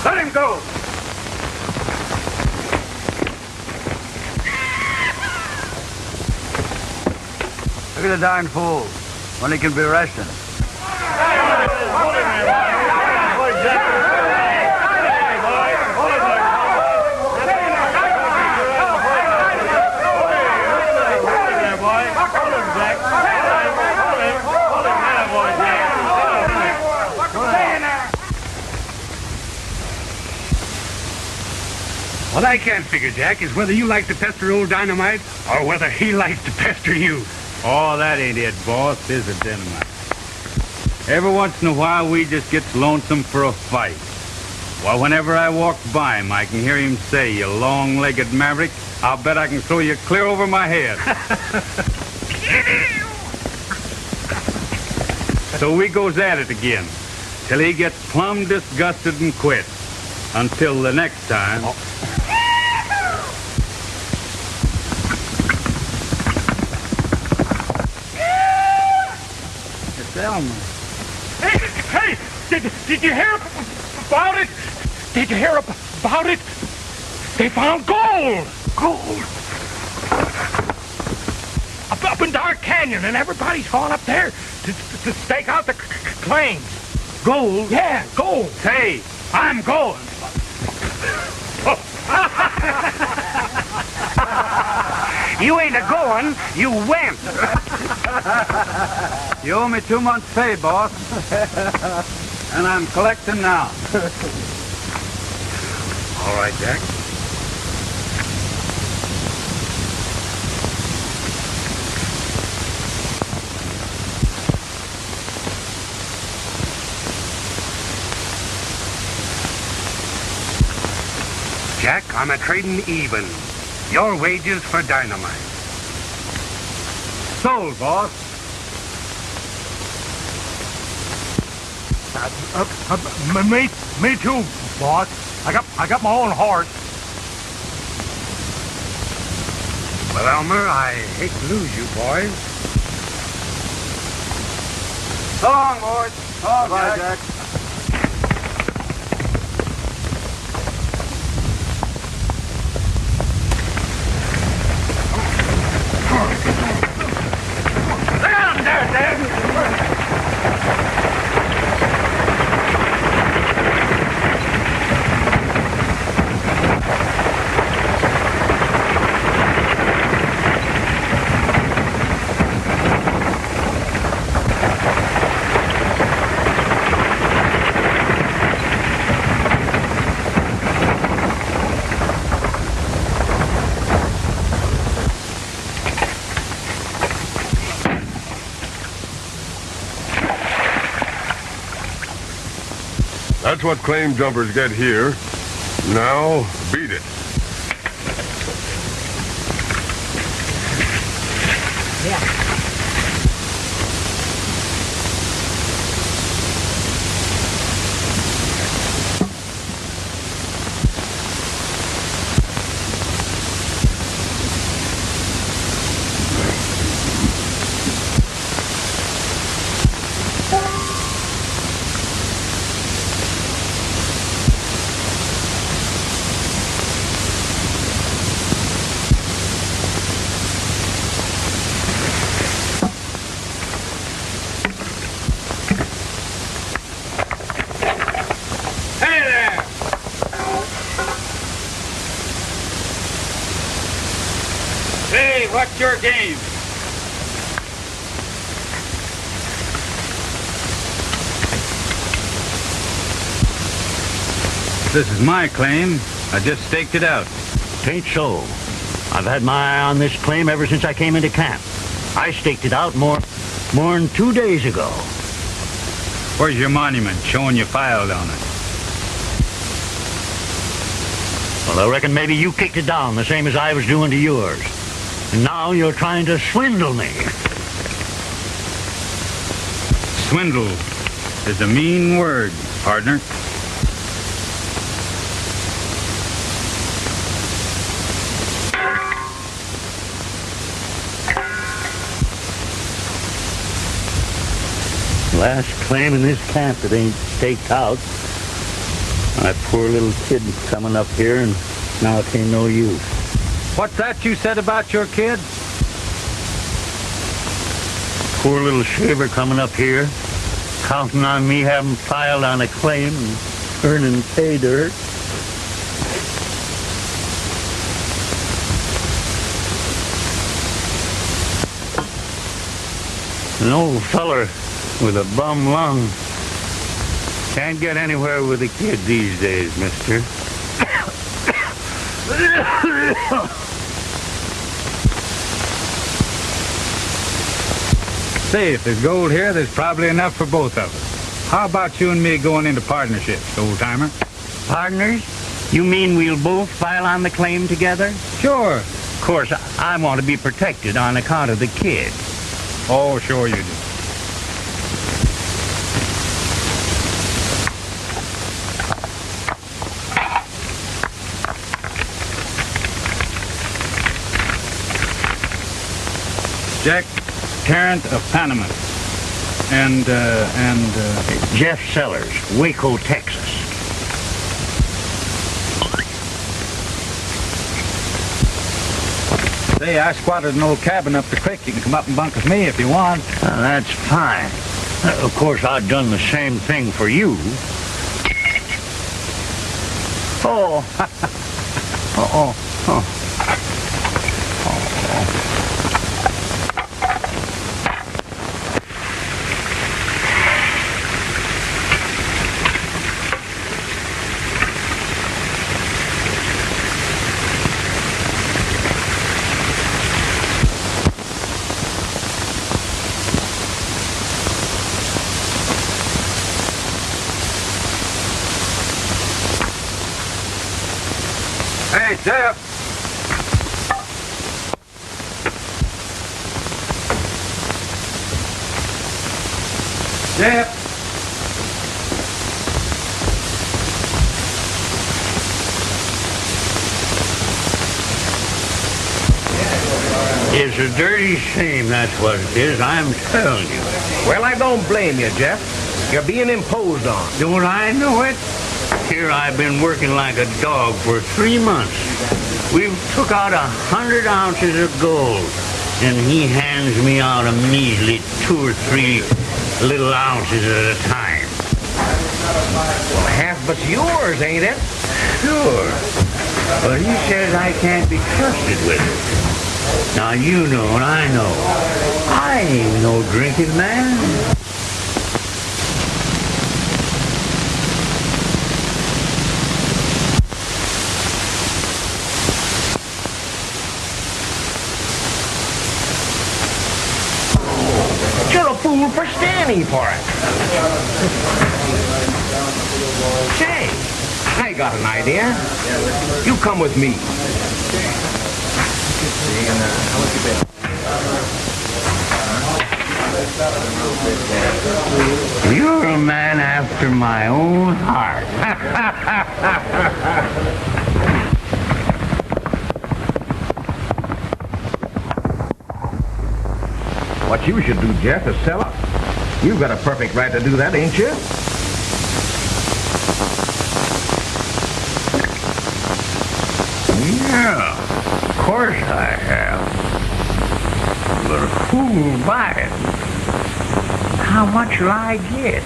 Let him go! Look at the darn fool, when he can be resting. What I can't figure, Jack, is whether you like to pester old Dynamite or whether he likes to pester you. Oh, that ain't it, boss, is it, Dynamite? Every once in a while, we just gets lonesome for a fight. Well, whenever I walk by him, I can hear him say, "You long-legged maverick, I'll bet I can throw you clear over my head." So we goes at it again, till he gets plumb disgusted and quits. Until the next time... Oh. Elmer. Hey! Did you hear about it? Did you hear about it? They found gold! Gold! Up in Dark Canyon, and everybody's gone up there to stake out the claims. Gold? Yeah, gold. Say, I'm going. You ain't a-going, you went. You owe me 2 months' pay, boss. And I'm collecting now. All right, Jack. Jack, I'm a-trading even. Your wages for Dynamite. Sold, boss. Me too, boss. I got my own horse. Well, Elmer, I hate to lose you, boys. So long, boys. So long, Jack. Down there, Dad! That's what claim jumpers get here. Now, beat it. Yeah. Say, what's your game? This is my claim. I just staked it out. Tain't so. I've had my eye on this claim ever since I came into camp. I staked it out more'n 2 days ago. Where's your monument showing you filed on it? Well, I reckon maybe you kicked it down the same as I was doing to yours. And now you're trying to swindle me. Swindle is a mean word, partner. Last claim in this camp that ain't staked out. My poor little kid coming up here, and now it ain't no use. What's that you said about your kid? Poor little shaver coming up here, counting on me having filed on a claim and earning pay dirt. An old feller with a bum lung can't get anywhere with a kid these days, mister. Say, if there's gold here, there's probably enough for both of us. How about you and me going into partnerships, old-timer? Partners? You mean we'll both file on the claim together? Sure. Of course, I want to be protected on account of the kid. Oh, sure you do. Jack Tarrant of Panama. And Jeff Sellers, Waco, Texas. Say, I squatted an old cabin up the creek. You can come up and bunk with me if you want. That's fine. Of course, I've done the same thing for you. Oh. Oh. Hey, Jeff. Jeff. It's a dirty shame, that's what it is, I'm telling you. Well, I don't blame you, Jeff. You're being imposed on. Don't I know it? Here I've been working like a dog for 3 months. We've took out 100 ounces of gold, and he hands me out a measly 2 or 3 little ounces at a time. Well, half but yours, ain't it? Sure. But he says I can't be trusted with it. Now you know and I know. I ain't no drinking man. You're a fool for standing for it. Say, I got an idea. You come with me. You're a man after my own heart. What you should do, Jeff, is sell up. You've got a perfect right to do that, ain't you? Yeah, of course I have. But who'll buy it? How much will I get?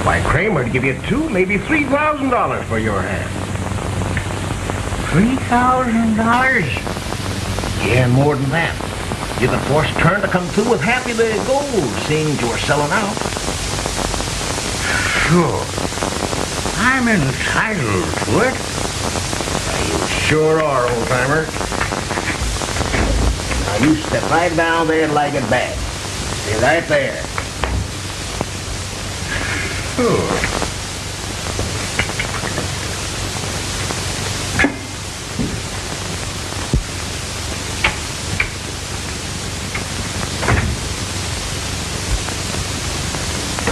Why, Kramer'd give you $2,000, maybe $3,000 for your hand. $3,000? Yeah, and more than that. You could force Turn to come through with half of the gold, seeing you were selling out. Sure. I'm entitled to it. You sure are, old-timer. Now, you step right down there and leg it back. Stay right there. Sure.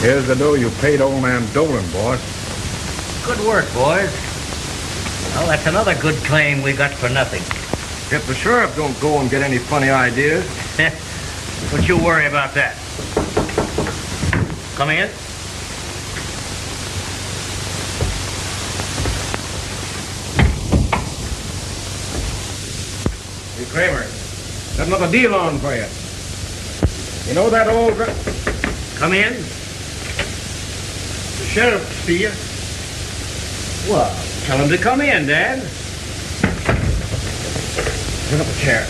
Here's the dough you paid old man Dolan, boss. Good work, boys. Well, that's another good claim we got for nothing. If the sheriff don't go and get any funny ideas. Don't you worry about that. Come in. Hey, Kramer, got another deal on for you. You know that old... Come in. The sheriff to see you. Well, tell him to come in, Dad. Bring up a chair.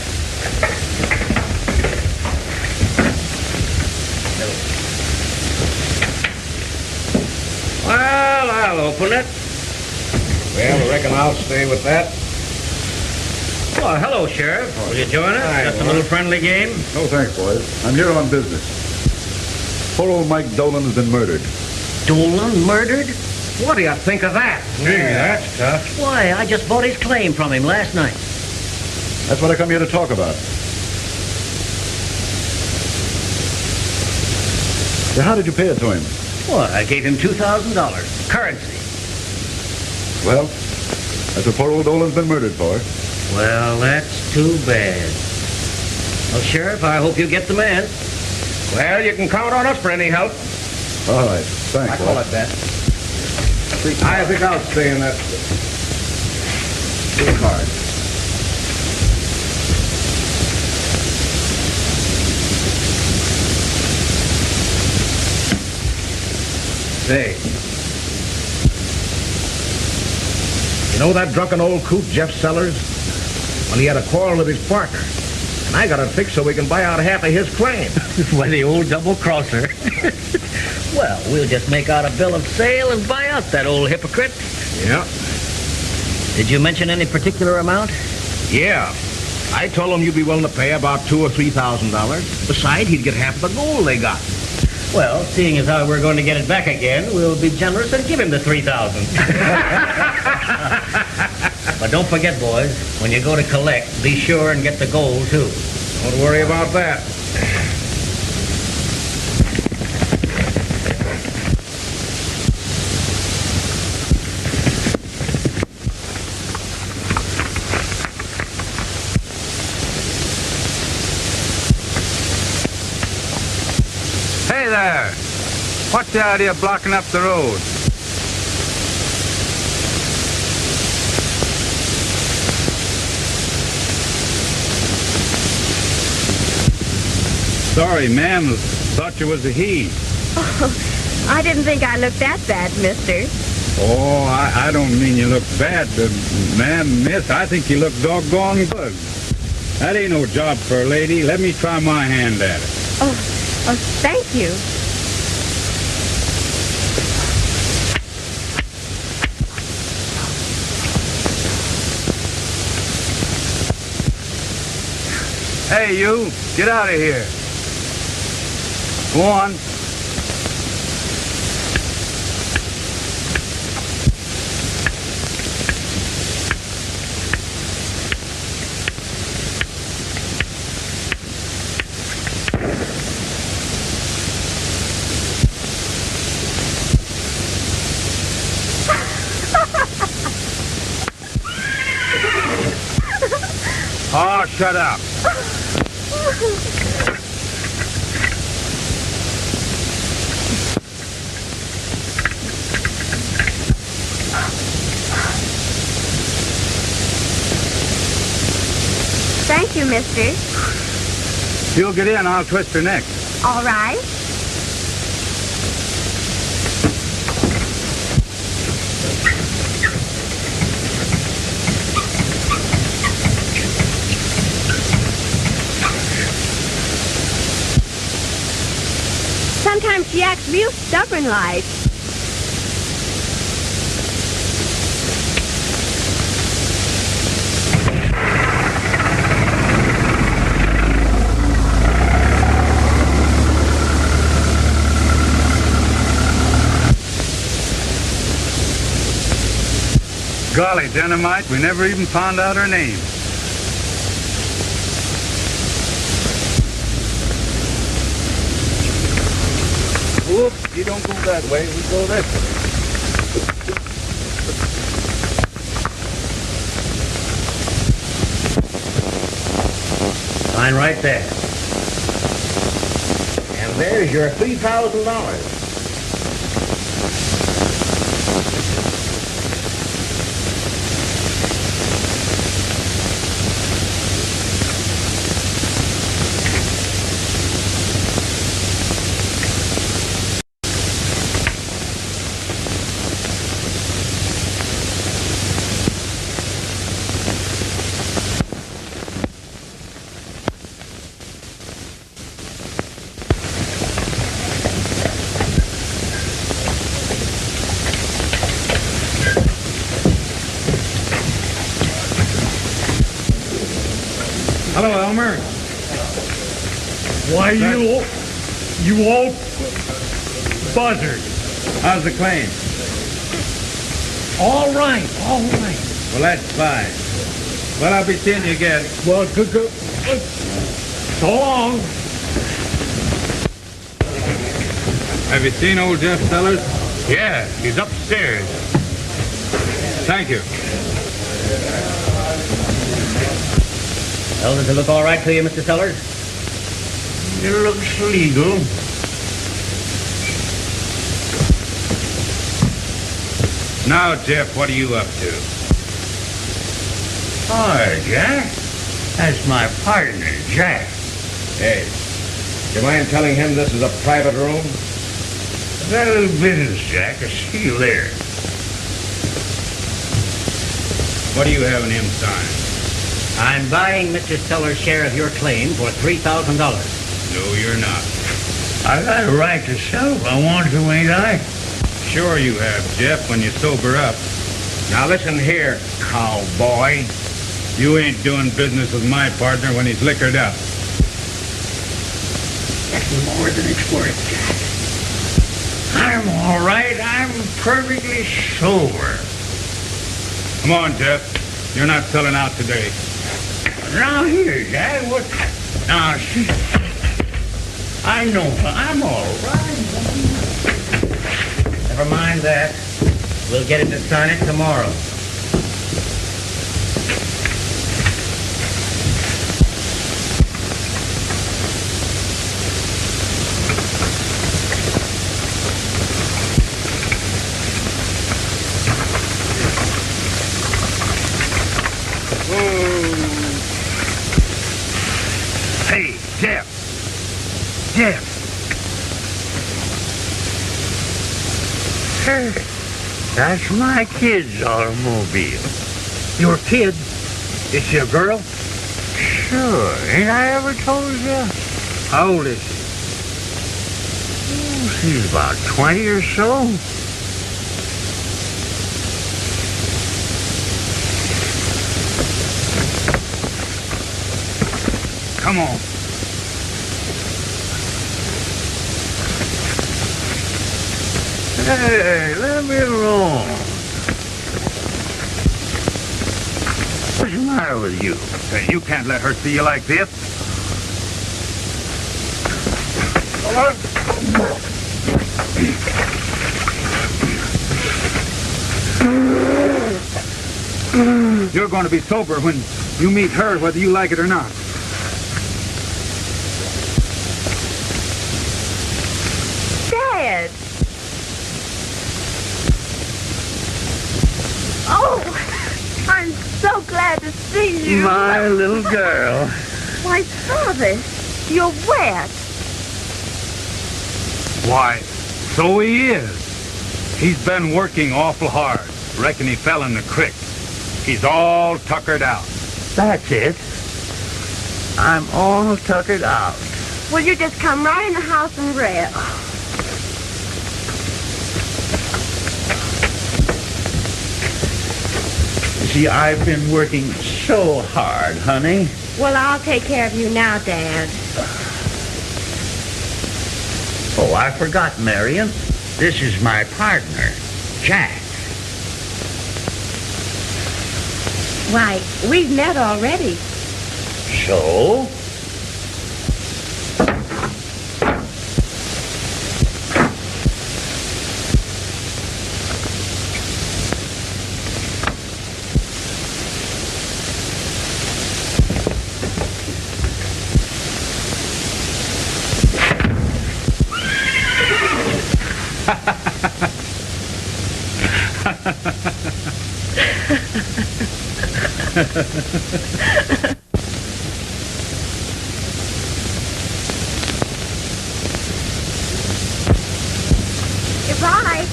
Well, I'll open it. Well, I reckon I'll stay with that. Well, hello, Sheriff. Will you join us? Hi, Just a boy. little friendly game? No, thanks, boys. I'm here on business. Poor old Mike Dolan has been murdered. Dolan murdered? What do you think of that? That's tough. Why, I just bought his claim from him last night. That's what I come here to talk about. So how did you pay it to him? Well, I gave him $2,000. Currency. Well, that's what poor old Dolan's been murdered for. Well, that's too bad. Well, Sheriff, I hope you get the man. Well, you can count on us for any help. All right. Thanks, I call boss. it that. I think I'll stay in that blue card. Say, you know that drunken old coot, Jeff Sellers? Well, he had a quarrel with his partner. And I got it fixed so we can buy out half of his claim. Why, the old double-crosser. Well, we'll just make out a bill of sale and buy out that old hypocrite. Yeah. Did you mention any particular amount? Yeah. I told him you'd be willing to pay about $2,000 or $3,000. Besides, he'd get half of the gold they got. Well, seeing as how we're going to get it back again, we'll be generous and give him the $3,000. But don't forget, boys, when you go to collect, be sure and get the gold, too. Don't worry about that. Hey there! What's the idea of blocking up the road? Sorry, ma'am. Thought you was a he. Oh, I didn't think I looked that bad, mister. Oh, I don't mean you look bad, ma'am, miss. I think you look doggone good. That ain't no job for a lady. Let me try my hand at it. Oh, thank you. Hey, you, get out of here. Go on. Oh, shut up. Thank you, mister. You'll get in, I'll twist her neck. All right. she acts real stubborn-like. Golly, Dynamite, we never even found out her name. Whoops, you don't go that way. We go this way. Sign right there. And there's your $3,000. Hello, Elmer. Why, you old buzzard. How's the claim? All right. Well, that's fine. Well, I'll be seeing you again. Well, good. So long. Have you seen old Jeff Sellers? Yeah, he's upstairs. Thank you. Well, does it look all right to you, Mr. Sellers? It looks legal. Now, Jeff, what are you up to? Oh, Jack. That's my partner, Jack. Hey, do you mind telling him this is a private room? I've got a little business, Jack. I'll see you later. What are you having him sign? I'm buying Mr. Sellers' share of your claim for $3,000. No, you're not. I got a right to sell if I want to, ain't I? Sure you have, Jeff, when you sober up. Now listen here, cowboy. You ain't doing business with my partner when he's liquored up. That's more than it's worth, Jack. I'm all right. I'm perfectly sober. Come on, Jeff. You're not selling out today. Now here, Jack, what? Now, see, I know I'm all right. Never mind that. We'll get him to sign it tomorrow. Hey, Jeff. That's my kid's automobile. Your kid? Is she a girl? Sure. Ain't I ever told you? How old is she? She's about 20 or so. Come on. Hey, let me alone. What's the matter with you? Hey, you can't let her see you like this. You're going to be sober when you meet her, whether you like it or not. Dad! Oh, I'm so glad to see you. My little girl. Why, Father, you're wet. Why, so he is. He's been working awful hard. Reckon he fell in the creek. He's all tuckered out. That's it. I'm all tuckered out. Will you just come right in the house and rest? See, I've been working so hard, honey. Well, I'll take care of you now, Dad. Oh, I forgot, Marion. This is my partner, Jack. Why, we've met already. So? Goodbye.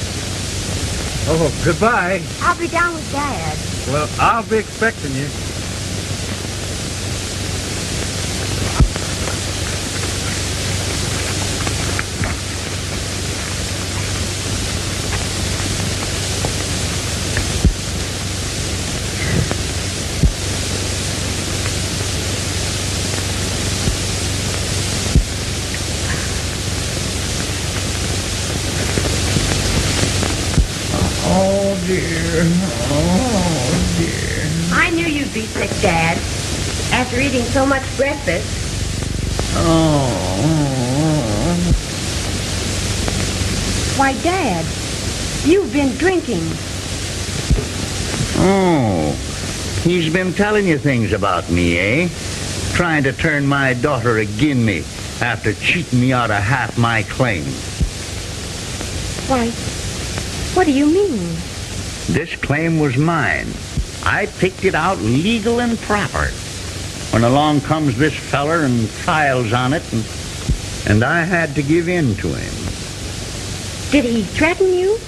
Oh, goodbye. I'll be down with Dad. Well, I'll be expecting you. Oh, dear. Oh, dear. I knew you'd be sick, Dad, after eating so much breakfast. Oh. Why, Dad, you've been drinking. Oh. He's been telling you things about me, eh? Trying to turn my daughter agin me after cheating me out of half my claim. Why, what do you mean? This claim was mine. I picked it out legal and proper. When along comes this feller and files on it, and I had to give in to him. Did he threaten you?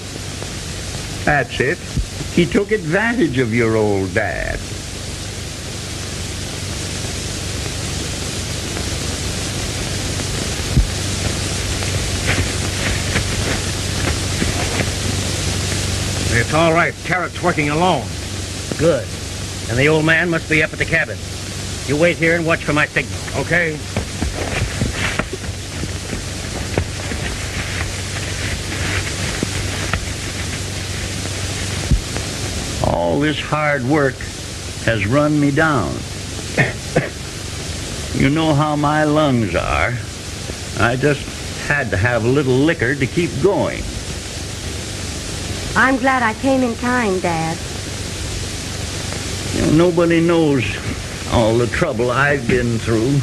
That's it. He took advantage of your old dad. It's all right. Carrot's working alone. Good. And the old man must be up at the cabin. You wait here and watch for my signal. Okay. All this hard work has run me down. You know how my lungs are. I just had to have a little liquor to keep going. I'm glad I came in time, Dad. You know, nobody knows all the trouble I've been through.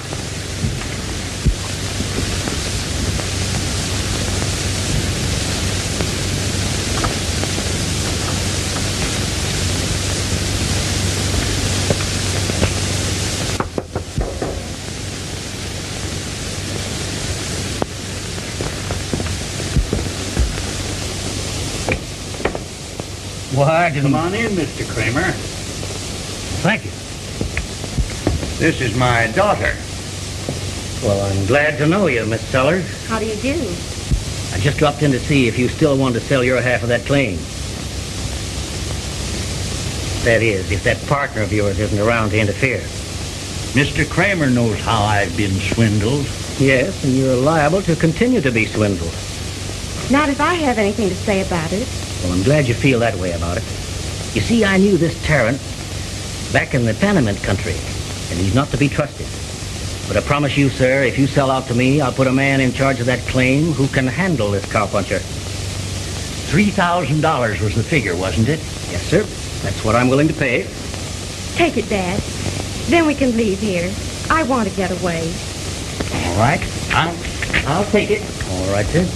Why didn't... Come on in, Mr. Kramer. Thank you. This is my daughter. Well, I'm glad to know you, Miss Sellers. How do you do? I just dropped in to see if you still wanted to sell your half of that claim. That is, if that partner of yours isn't around to interfere. Mr. Kramer knows how I've been swindled. Yes, and you're liable to continue to be swindled. Not if I have anything to say about it. Well, I'm glad you feel that way about it. You see, I knew this Tarrant back in the Panamint country, and he's not to be trusted. But I promise you, sir, if you sell out to me, I'll put a man in charge of that claim who can handle this cowpuncher. $3,000 was the figure, wasn't it? Yes, sir. That's what I'm willing to pay. Take it, Dad. Then we can leave here. I want to get away. All right. I'll take it. All right, then.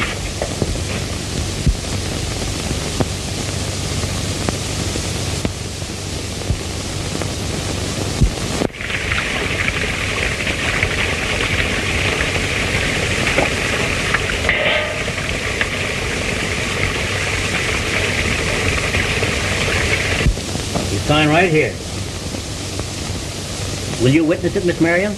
Sign right here. Will you witness it, Miss Marion?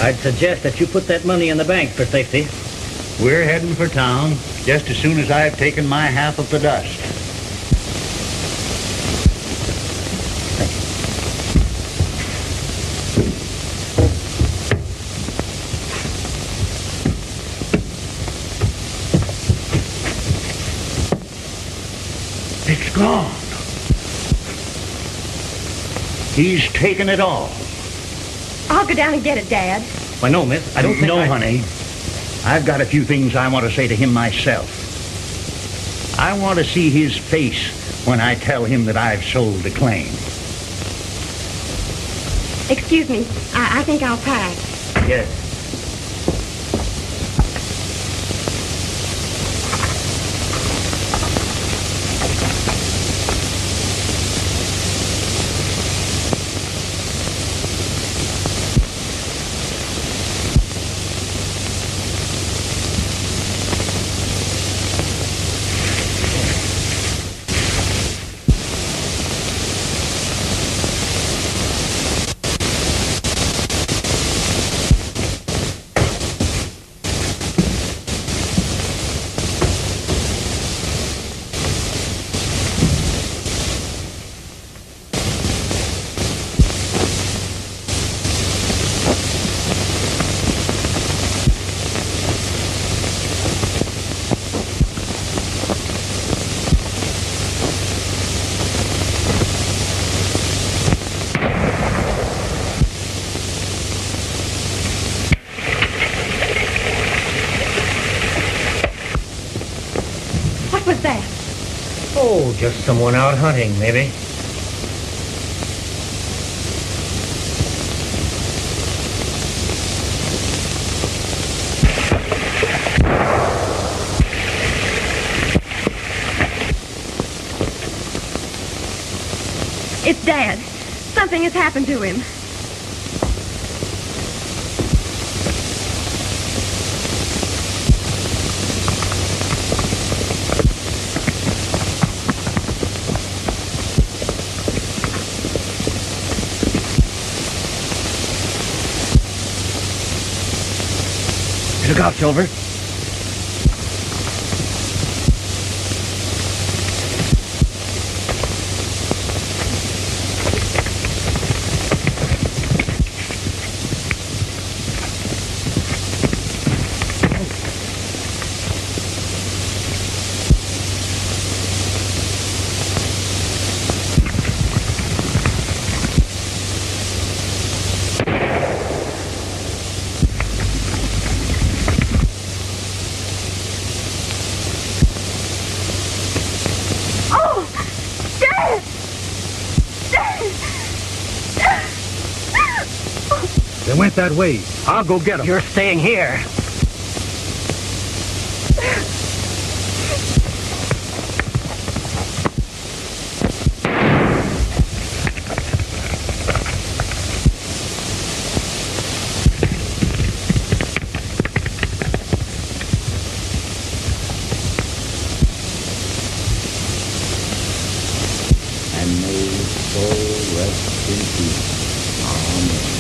I'd suggest that you put that money in the bank for safety. We're heading for town just as soon as I've taken my half of the dust. It's gone. He's taken it all. I'll go down and get it, Dad. Why, no, miss. I don't think No, honey. I've got a few things I want to say to him myself. I want to see his face when I tell him that I've sold the claim. Excuse me. I think I'll pack. Yes. What was that? Oh, just someone out hunting, maybe. It's Dad. Something has happened to him. Look out, Silver. They went that way. I'll go get them. You're staying here. And may his soul rest in peace. Amen.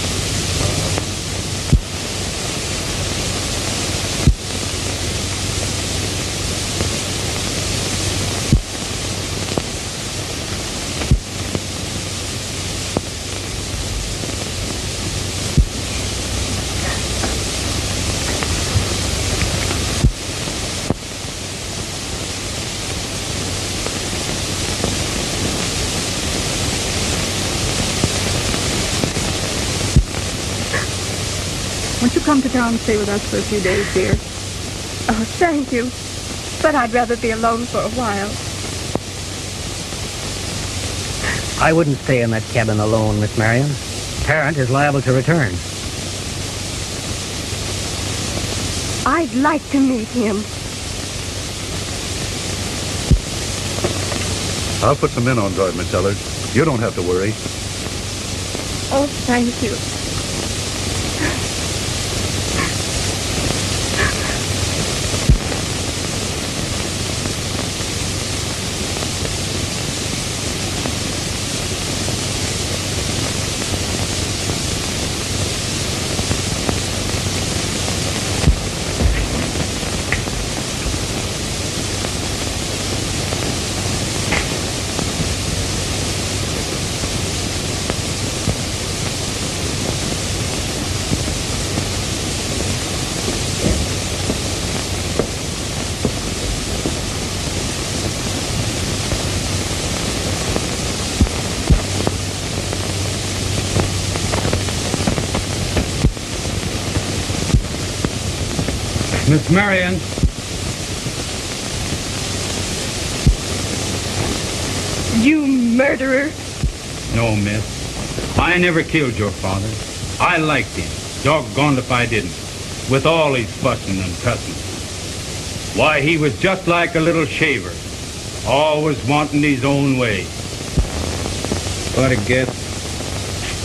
Won't you come to town and stay with us for a few days, dear? Oh, thank you. But I'd rather be alone for a while. I wouldn't stay in that cabin alone, Miss Marion. Tarrant is liable to return. I'd like to meet him. I'll put some men on guard, Miss Ellard. You don't have to worry. Oh, thank you. Miss Marion. You murderer. No, miss. I never killed your father. I liked him. Doggone if I didn't. With all his fussing and cussing. Why, he was just like a little shaver. Always wanting his own way. But I guess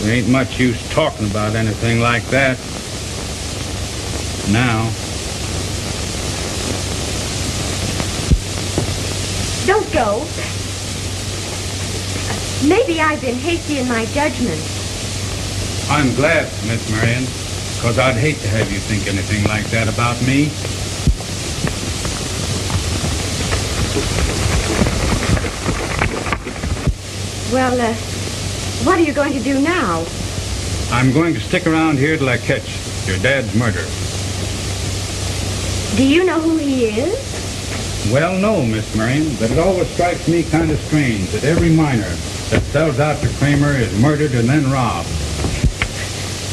there ain't much use talking about anything like that. Now. Don't go. Maybe I've been hasty in my judgment. I'm glad, Miss Marion, because I'd hate to have you think anything like that about me. Well, what are you going to do now? I'm going to stick around here till I catch your dad's murderer. Do you know who he is? Well, no, Miss Marion, but it always strikes me kind of strange that every miner that sells out to Kramer is murdered and then robbed.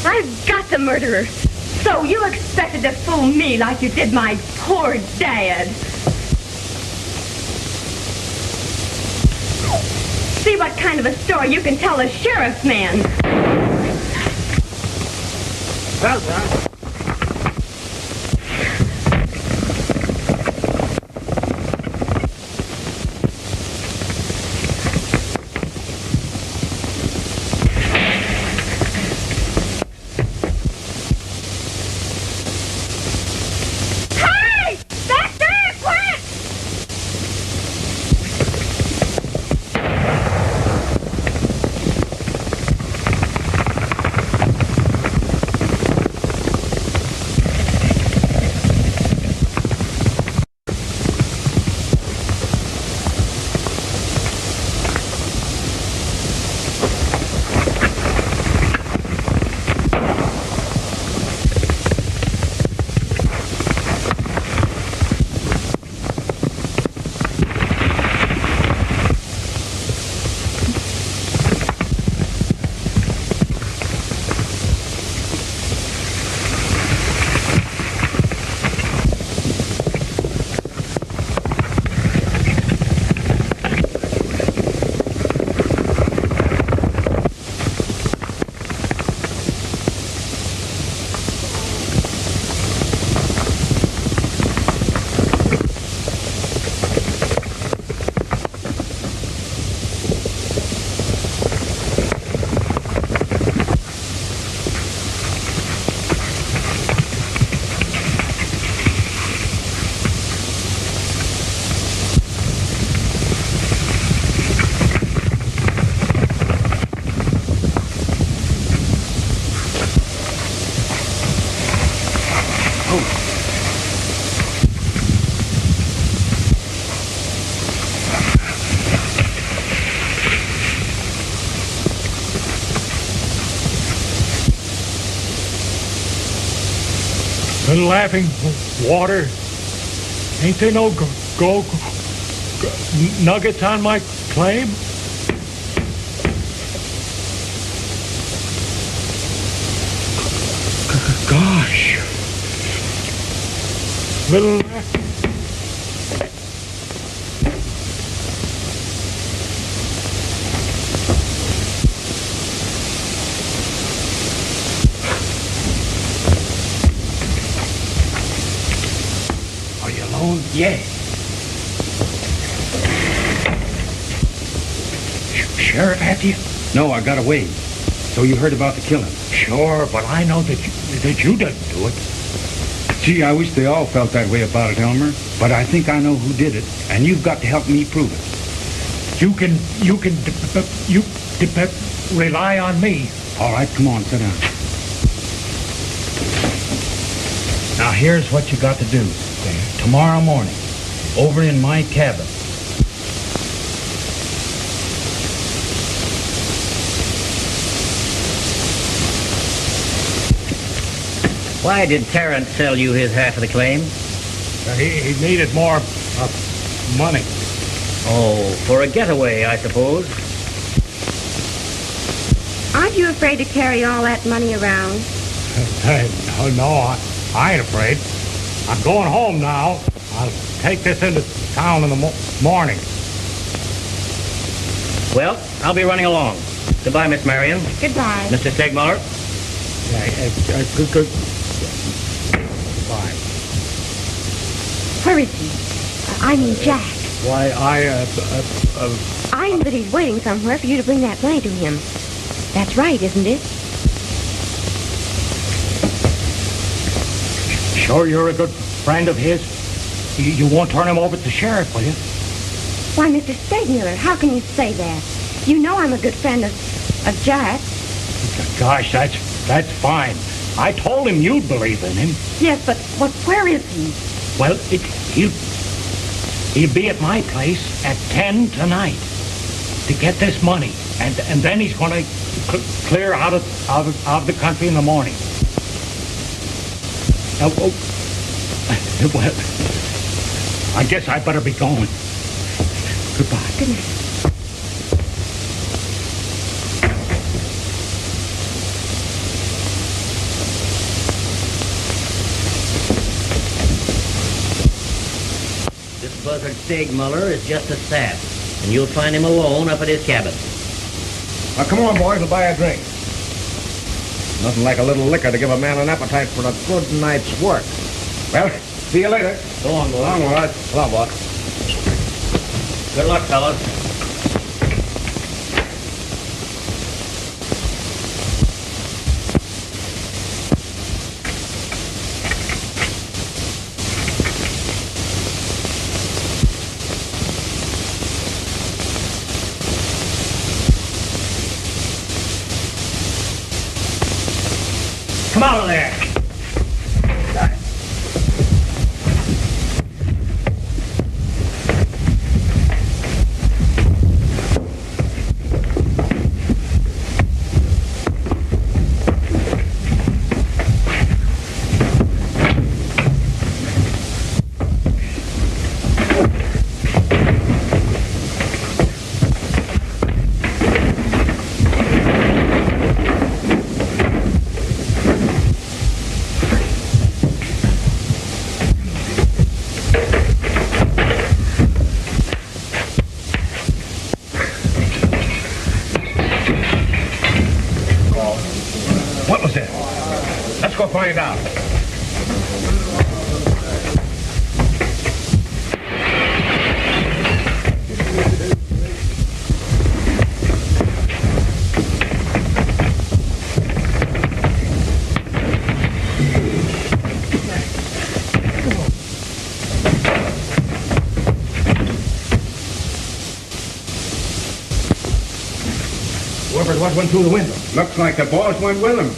I've got the murderer. So you expected to fool me like you did my poor dad. See what kind of a story you can tell a sheriff's man. Well done. The laughing water. Ain't there no nuggets on my claim? Gosh. Little... Are you alone? Yeah. Sheriff after you? No, I got away. So you heard about the killing? Sure, but I know that you didn't do it. Gee, I wish they all felt that way about it, Elmer. But I think I know who did it, and you've got to help me prove it. You can rely on me. All right, come on, sit down. Now, here's what you got to do. Tomorrow morning, over in my cabin. Why did Tarrant sell you his half of the claim? He needed more money. Oh, for a getaway, I suppose. Aren't you afraid to carry all that money around? No, I ain't afraid. I'm going home now. I'll take this into town in the morning. Well, I'll be running along. Goodbye, Miss Marion. Goodbye. Mr. Stegmuller. Good. Bye. Where is he? I mean, Jack. Why, I know that he's waiting somewhere for you to bring that money to him. That's right, isn't it? Sure you're a good friend of his? You won't turn him over to the sheriff, will you? Why, Mr. Stegmuller, how can you say that? You know I'm a good friend of Jack. Gosh, that's fine. I told him you'd believe in him. Yes, but where is he? Well, he'll be at my place at 10 tonight to get this money, and then he's going to clear out of the country in the morning. Well, I guess I better be going. Goodbye. Good night. This buzzard Stegmuller is just a sap, and you'll find him alone up at his cabin. Now, come on, boys, we'll buy a drink. Nothing like a little liquor to give a man an appetite for a good night's work. Well, see you later. Go on, boys. Go on, boys. Go on, boys. Good luck, fellas. Come out of there. What was that? Let's go find out. Whoever it was went through the window. Looks like the boss went with him.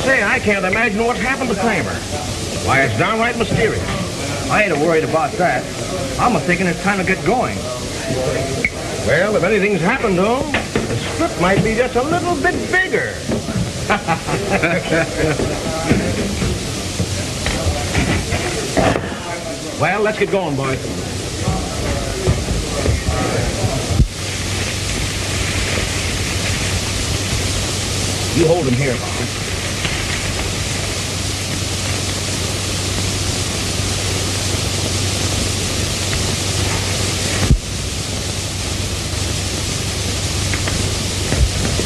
Say, I can't imagine what's happened to Kramer. Why, it's downright mysterious. I ain't worried about that. I'm thinking it's time to get going. Well, if anything's happened to him, the strip might be just a little bit bigger. Well, let's get going, boys. You hold him here, Bob.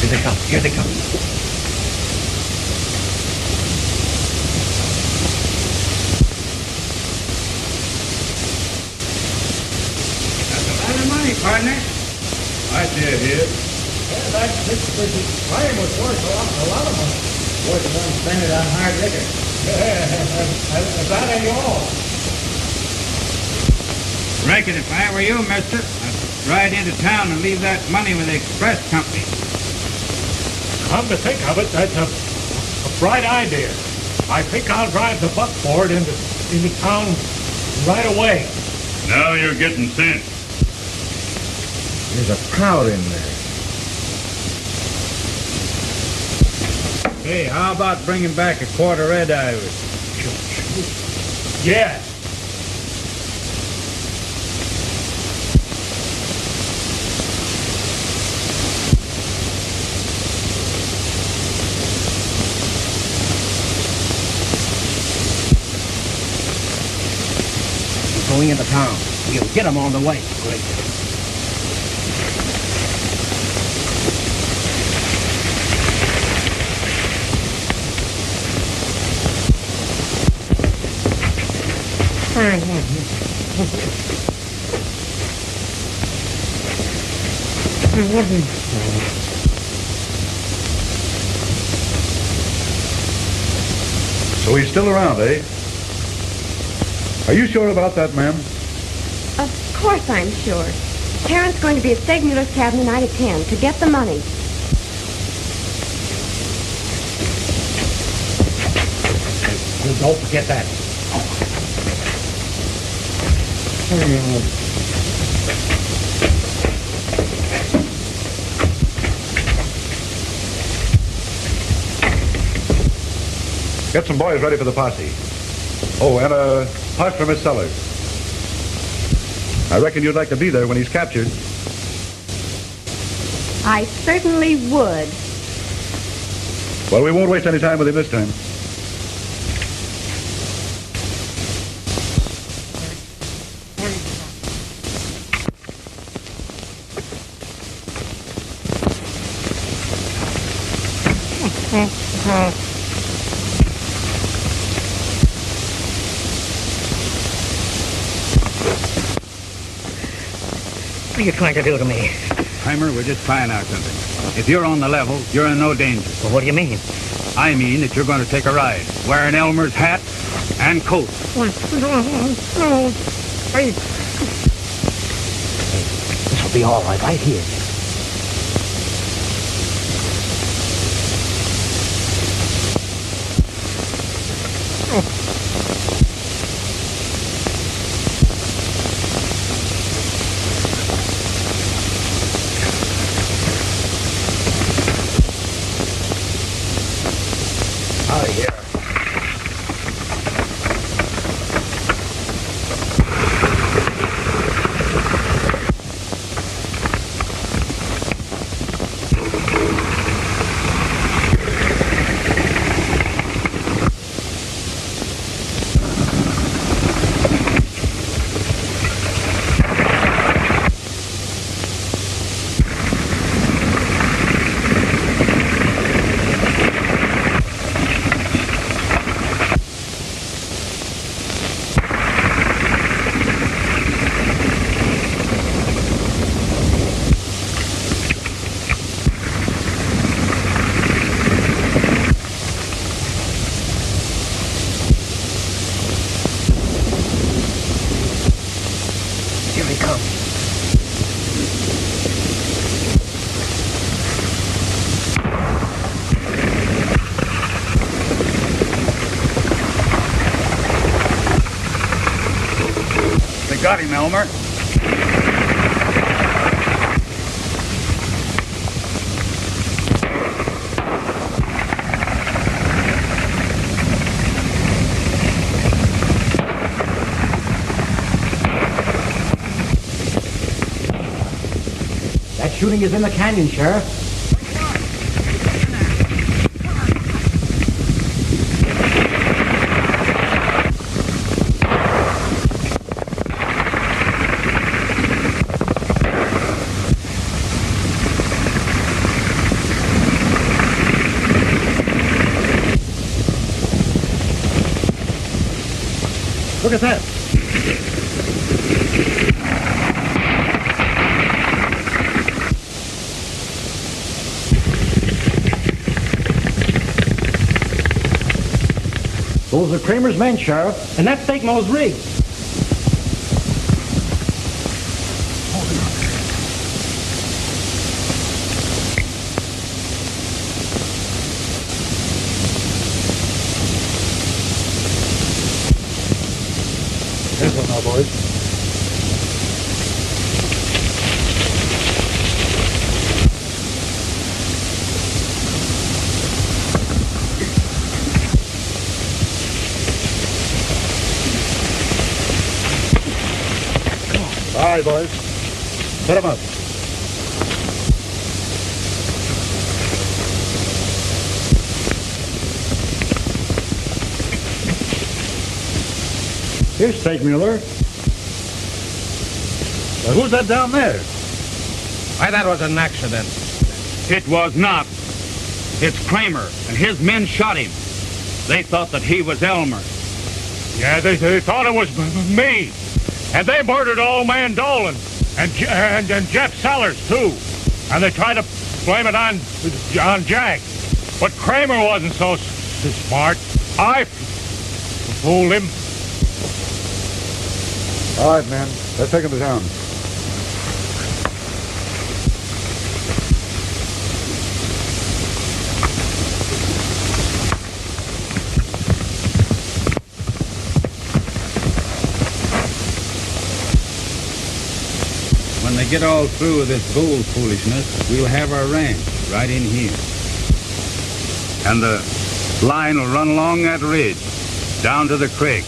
Here they come. Here they come. That's a lot of money, partner. I see it here. That claim was worth a lot of money. Worth the one spent it on hard liquor. That ain't all. Reckon if I were you, mister, I'd ride into town and leave that money with the express company. Come to think of it, that's a bright idea. I think I'll drive the buckboard into town right away. Now you're getting sense. There's a crowd in there. Hey, how about bringing back a quart of Red Irish? Yeah. Going into town. We'll get him on the way. Great. So he's still around, eh? Are you sure about that, ma'am? Of course I'm sure. Terrence going to be at Segmuller's cabin tonight at 10 to get the money. Don't forget that. Get some boys ready for the posse. Oh, and a push for Miss Sellers. I reckon you'd like to be there when he's captured. I certainly would. Well, we won't waste any time with him this time. What are you trying to do to me? Heimer, we're just trying out something. If you're on the level, you're in no danger. Well, what do you mean? I mean that you're going to take a ride, wearing Elmer's hat and coat. This'll be all right here. Got him, Elmer. That shooting is in the canyon, Sheriff. Look at that. Those are Kramer's men, Sheriff, and that's Fake-Mo's rig. Careful now, boys. All right, boys. Put 'em up. Here's Steakmuller. Who's that down there? Why, that was an accident. It was not. It's Kramer, and his men shot him. They thought that he was Elmer. Yeah, they thought it was me. And they murdered old man Dolan and Jeff Sellers, too. And they tried to blame it on Jack. But Kramer wasn't so smart. I fooled him. All right, man. Let's take him to town. When they get all through with this gold foolishness, we'll have our ranch right in here. And the line will run along that ridge, down to the creek.